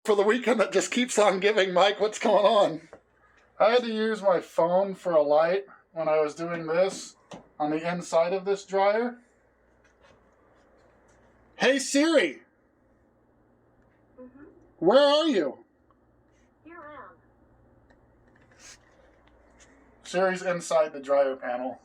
For the weekend that just keeps on giving. Mike, what's going on? I had to use my phone for a light when I was doing this on the inside of this dryer. Hey Siri! Where are you? Here I am. Siri's inside the dryer panel.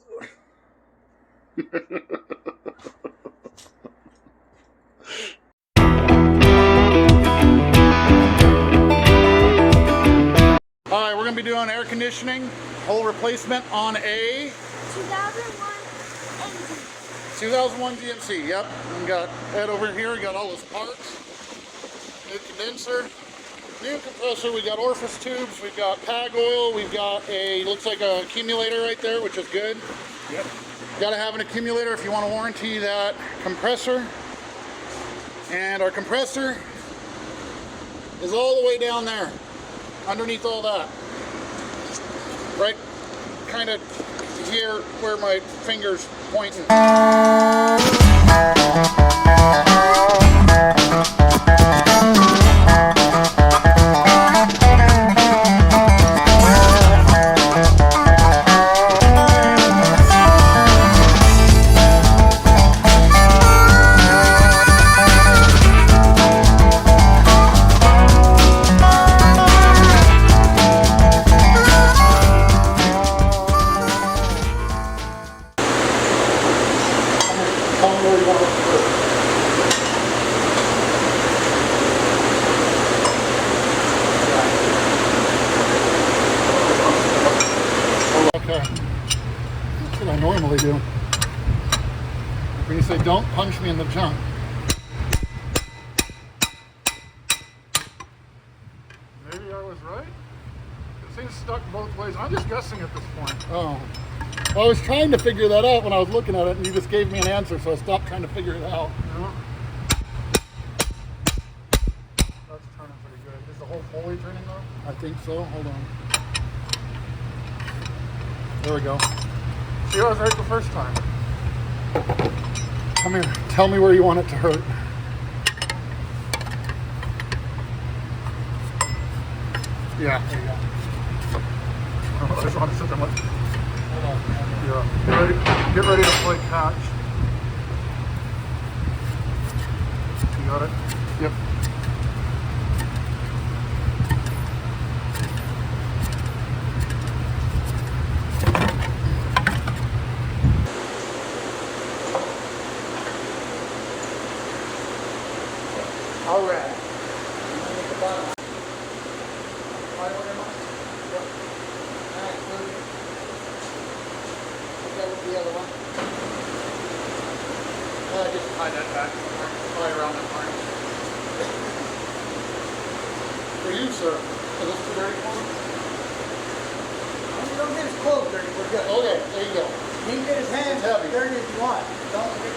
Alright, we're going to be doing air conditioning, whole replacement on a 2001 GMC, yep. We got Ed over here, we got all his parts. New condenser, new compressor, we got orifice tubes, we've got PAG oil, we've got a, looks like an accumulator right there, which is good. Yep. Got to have an accumulator if you want to warranty that compressor. And our compressor is all the way down there, underneath all that. Right kind of here where my finger's pointing. That's what I normally do. When you say don't punch me in the junk. Maybe I was right? It seems stuck both ways. I'm just guessing at this point. Oh. Well, I was trying to figure that out when I was looking at it and you just gave me an answer, so I stopped trying to figure it out. Yeah. That's turning pretty good. Is the whole pulley turning though? I think so. Hold on. There we go. See, I was right the first time. Come here. Tell me where you want it to hurt. Yeah, there you go. I just want to sit there. Hold on. Yeah. Get ready to play catch. You got it? Yep. All right. The other one. Just tie that back somewhere. Tie around that part. For you, sir. Is this too dirty for you? You don't get his clothes dirty, we're good. Okay, there you go. You can get his hands dirty if you want. Don't get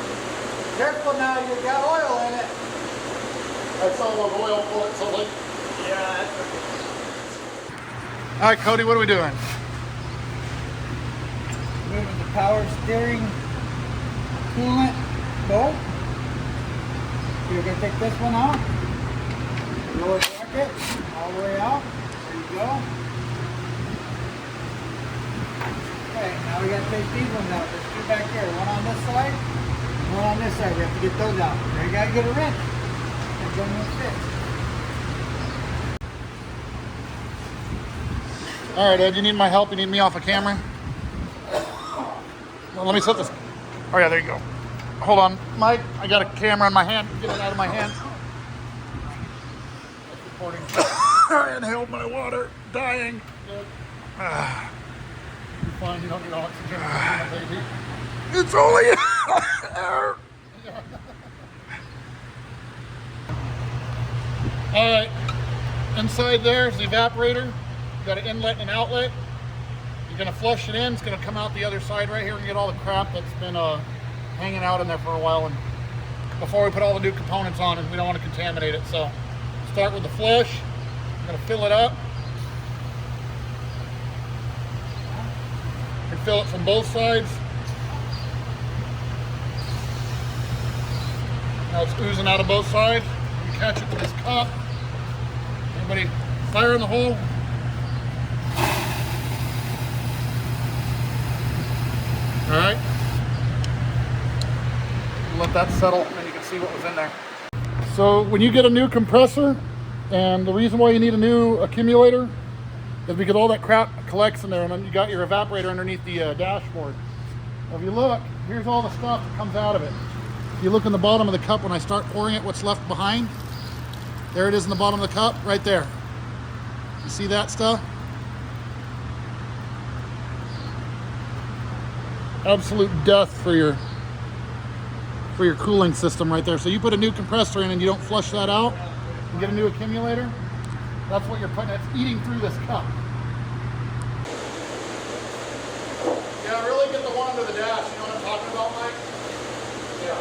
careful now, you've got oil in it. I saw the oil bullets so like. Yeah, that's okay. Alright, Cody, what are we doing? Moving the power steering coolant bolt. You're going to take this one out. Lower bracket all the way out. There you go. Okay, now we got to take these ones out. There's two back here. One on this side, one on this side. We have to get those out. Now you got to get a wrench. And then we'll fit. Alright, Ed, you need my help? You need me off of camera? Well, let me set this. Oh yeah, there you go. Hold on, Mike. I got a camera in my hand. Get it out of my hand. Recording. I inhaled my water. Dying. Good. You're fine. You don't need oxygen. Baby. It's only air. All right. Inside there is the evaporator. You got an inlet and an outlet. You're going to flush it in. It's going to come out the other side right here and get all the crap that's been hanging out in there for a while. And before we put all the new components on, and we don't want to contaminate it. So start with the flush. I'm going to fill it up. And fill it from both sides. Now it's oozing out of both sides. You catch it with this cup. everybody. Fire in the hole. All right. Let that settle, and then you can see what was in there. So when you get a new compressor, and the reason why you need a new accumulator is because all that crap collects in there, and then you got your evaporator underneath the dashboard. If you look, here's all the stuff that comes out of it. If you look in the bottom of the cup when I start pouring it, what's left behind, there it is in the bottom of the cup, right there. You see that stuff? Absolute death for your cooling system right there. So you put a new compressor in and you don't flush that out and get a new accumulator, that's what you're putting, it's eating through this cup. Yeah, really get the one under the dash, you know what I'm talking about, Mike? Yeah.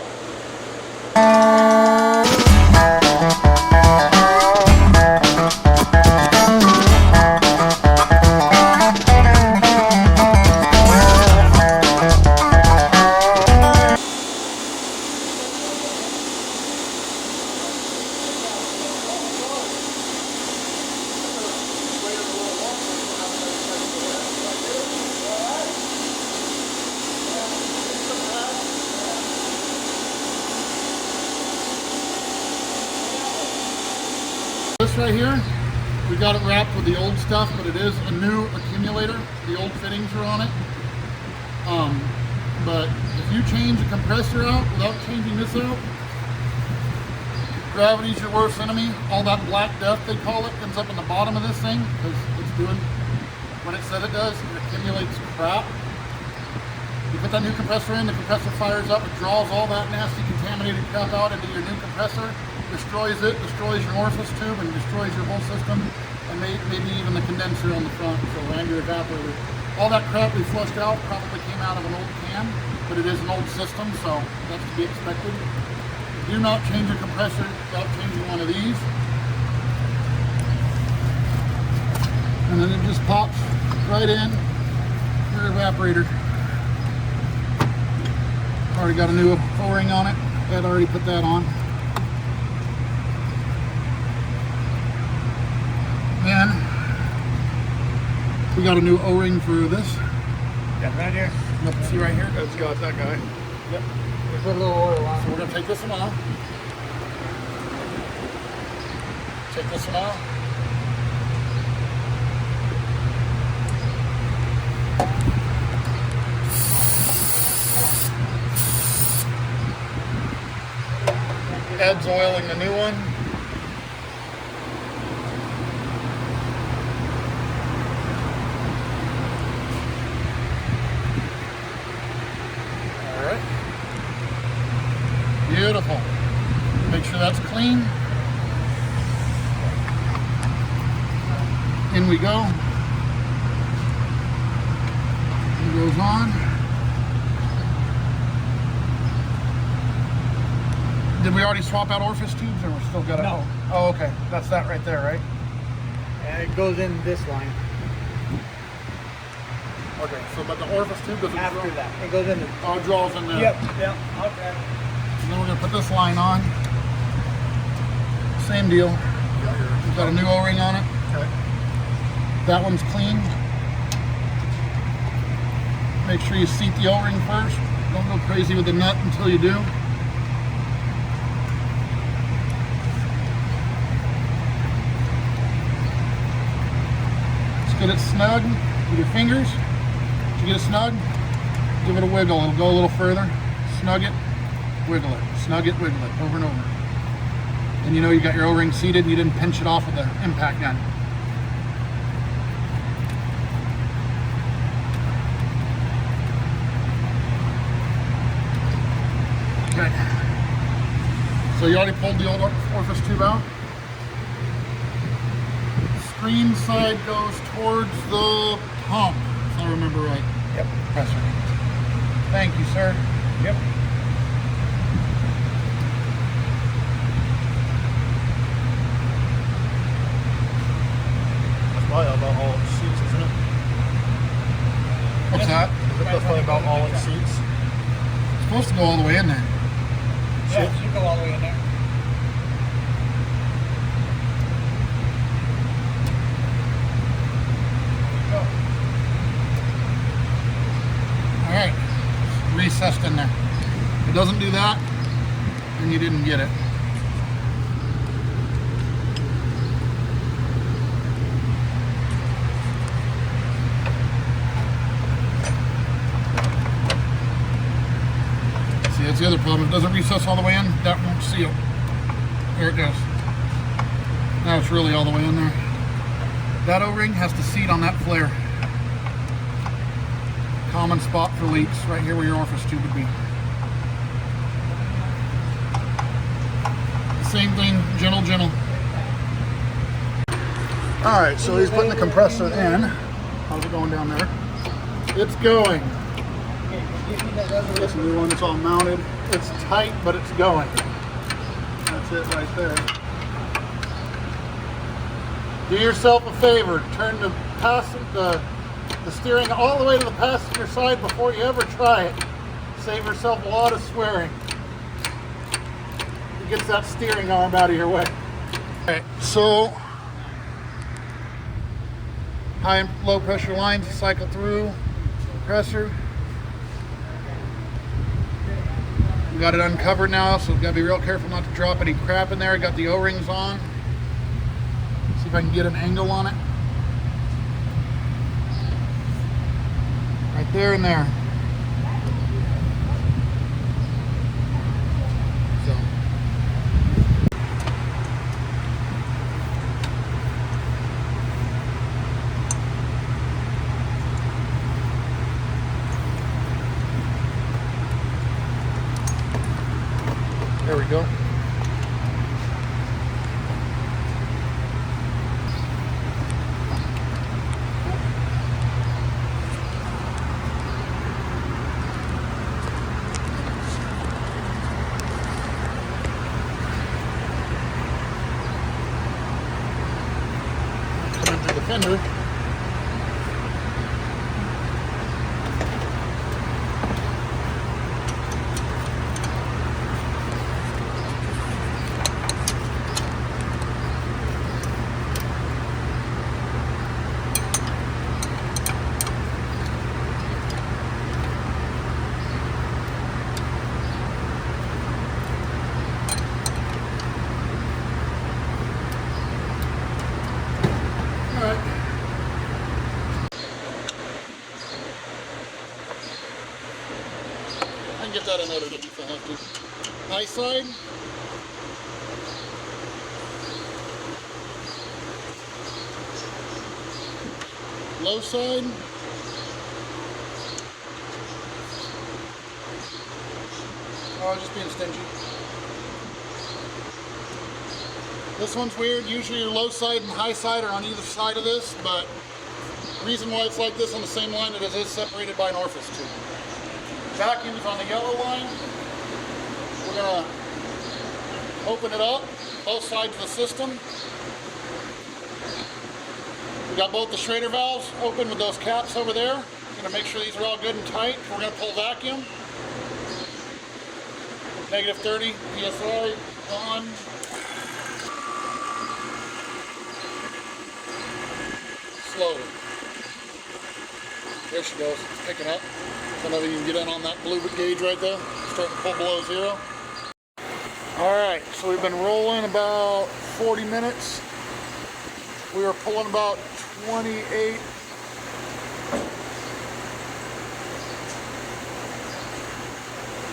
This right here, we got it wrapped with the old stuff, but it is a new accumulator. The old fittings are on it. But if you change the compressor out without changing this out, gravity's your worst enemy. All that black death, they call it, ends up in the bottom of this thing because it's doing what it said it does. It accumulates crap. You put that new compressor in, the compressor fires up, it draws all that nasty contaminated crap out into your new compressor, destroys it, destroys your orifice tube, and destroys your whole system, and maybe even the condenser on the front, so and your evaporator. All that crap we flushed out probably came out of an old can, but it is an old system, so that's to be expected. Do not change your compressor without changing one of these. And then it just pops right in your evaporator. Already got a new O-ring on it. Ed already put that on. And we got a new O-ring for this. Yeah, right here. Yep, see right here? It's got that guy. Yep. There's a little oil on So we're gonna take this one off. Take this one off. Ed's oiling the new one. All right. Beautiful. Make sure that's clean. In we go. It goes on. Did we already swap out orifice tubes, or we're still got it? No. Oh, okay. That's that right there, right? And it goes in this line. Okay. So, but the orifice tube doesn't After draw. that, it goes in the... Oh, it draws in there. Yep, okay. And then we're gonna put this line on. Same deal. We've got a new O-ring on it. Okay. That one's clean. Make sure you seat the O-ring first. Don't go crazy with the nut until you do. Get it snug with your fingers. If you get it snug, give it a wiggle. It'll go a little further. Snug it, wiggle it. Snug it, wiggle it, over and over. And you know you got your O-ring seated and you didn't pinch it off with the impact gun. Okay. So you already pulled the old orifice tube out. Screen side goes towards the pump, if I remember right. Yep. Compressor. Thank you, sir. Yep. That's probably about all in seats, isn't it? What's that? That's probably about all in seats. It's supposed to go all the way in there. Yeah, it should go all the way in there. you didn't get it. See, that's the other problem. It doesn't recess all the way in. That won't seal. There it goes. Now it's really all the way in there. That O-ring has to seat on that flare. Common spot for leaks, right here where your orifice tube would be. Same thing, gentle, gentle. All right, so he's putting the compressor in. How's it going down there? It's going. This new one, it's all mounted. It's tight, but it's going. That's it right there. Do yourself a favor. Turn the steering all the way to the passenger side before you ever try it. Save yourself a lot of swearing. It gets that steering arm out of your way. Okay, so high and low pressure lines cycle through compressor. We got it uncovered now, so we've got to be real careful not to drop any crap in there. Got the O-rings on. See if I can get an angle on it. Right there and there. So. There we go. Coming through the fender. I can get that another if I have to. High side. Low side. Oh, just being stingy. This one's weird. Usually your low side and high side are on either side of this, but the reason why it's like this on the same line is it is separated by an orifice tube. Vacuum is on the yellow line. We're going to open it up, both sides of the system. We got both the Schrader valves open with those caps over there. Going to make sure these are all good and tight. We're going to pull vacuum. Negative 30 PSI on. Slowly. There she goes. It's picking up. I don't know if you can get in on that blue gauge right there. Starting to pull below zero. Alright, so we've been rolling about 40 minutes. We were pulling about 28.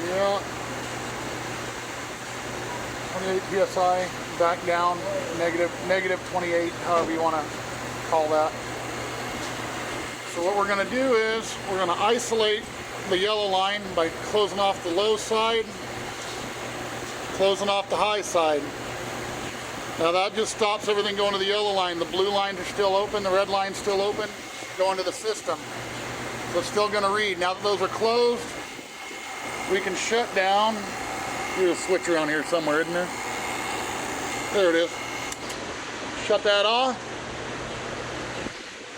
Yeah. 28 PSI, back down, negative 28, however you want to call that. So what we're going to do is we're going to isolate the yellow line by closing off the low side, closing off the high side. Now that just stops everything going to the yellow line. The blue lines are still open, the red line's still open, going to the system. So it's still going to read. Now that those are closed, we can shut down. There's a switch around here somewhere, isn't there? There it is. Shut that off.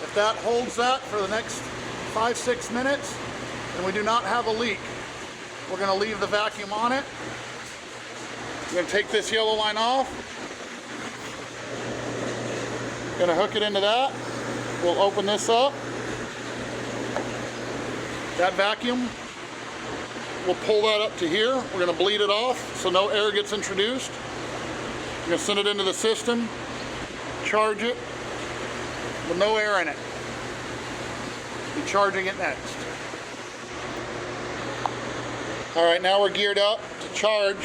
If that holds that for the next 5-6 minutes, and we do not have a leak, we're going to leave the vacuum on it. We're going to take this yellow line off. Going to hook it into that. We'll open this up. That vacuum we'll pull that up to here. We're going to bleed it off so no air gets introduced. We're going to send it into the system, charge it with no air in it. Be charging it next. All right, now we're geared up to charge.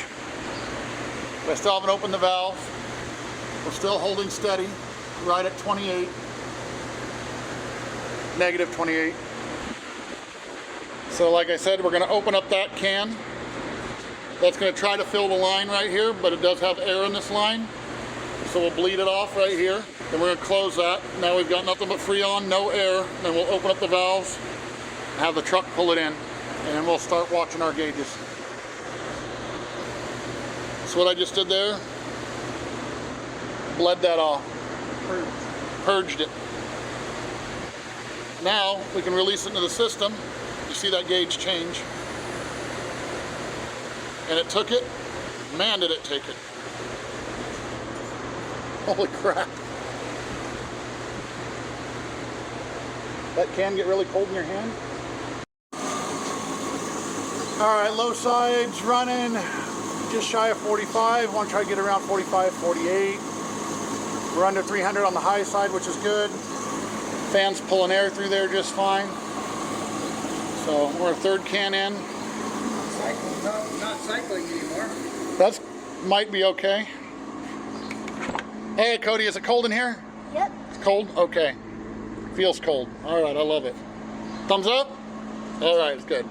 I still haven't opened the valve. We're still holding steady, right at 28, negative 28. So like I said, we're going to open up that can. That's going to try to fill the line right here, but it does have air in this line. So we'll bleed it off right here. Then we're going to close that. Now we've got nothing but Freon, no air. Then we'll open up the valves, have the truck pull it in, and then we'll start watching our gauges. So what I just did there, bled that off, purged it. Now we can release it into the system. You see that gauge change. And it took it. Man, did it take it. Holy crap. That can get really cold in your hand. All right, low sides running just shy of 45. Want to try to get around 45, 48. We're under 300 on the high side, which is good. Fan's pulling air through there just fine. So we're a third can in. Not cycling anymore. That might be okay. Hey Cody, is it cold in here? Yep. It's cold? Okay. Feels cold. All right, I love it. Thumbs up? All right, it's good.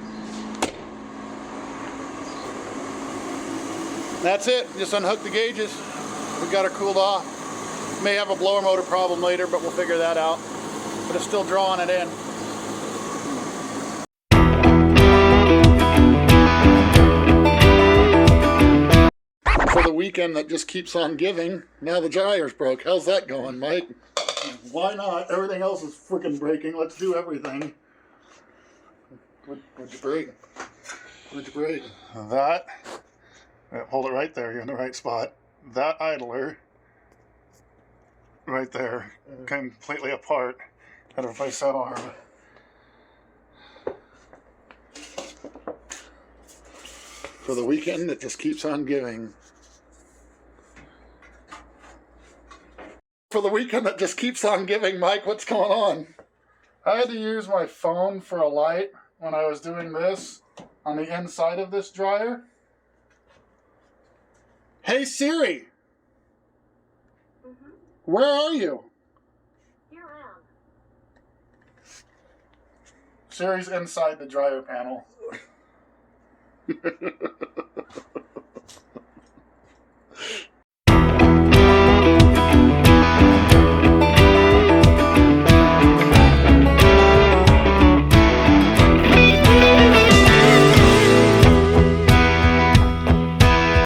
That's it. Just unhook the gauges. We've got her cooled off. May have a blower motor problem later, but we'll figure that out. But it's still drawing it in. For the weekend that just keeps on giving, now the dryer's broke. How's that going, Mike? Why not? Everything else is freaking breaking. Let's do everything. What'd you break? What'd you break? That. Hold it right there. You're in the right spot. That idler right there, completely apart. Had to replace that arm. For the weekend, it just keeps on giving. For the weekend that just keeps on giving, Mike, what's going on? I had to use my phone for a light when I was doing this on the inside of this dryer. Hey Siri! Where are you? Here I am. Siri's inside the dryer panel.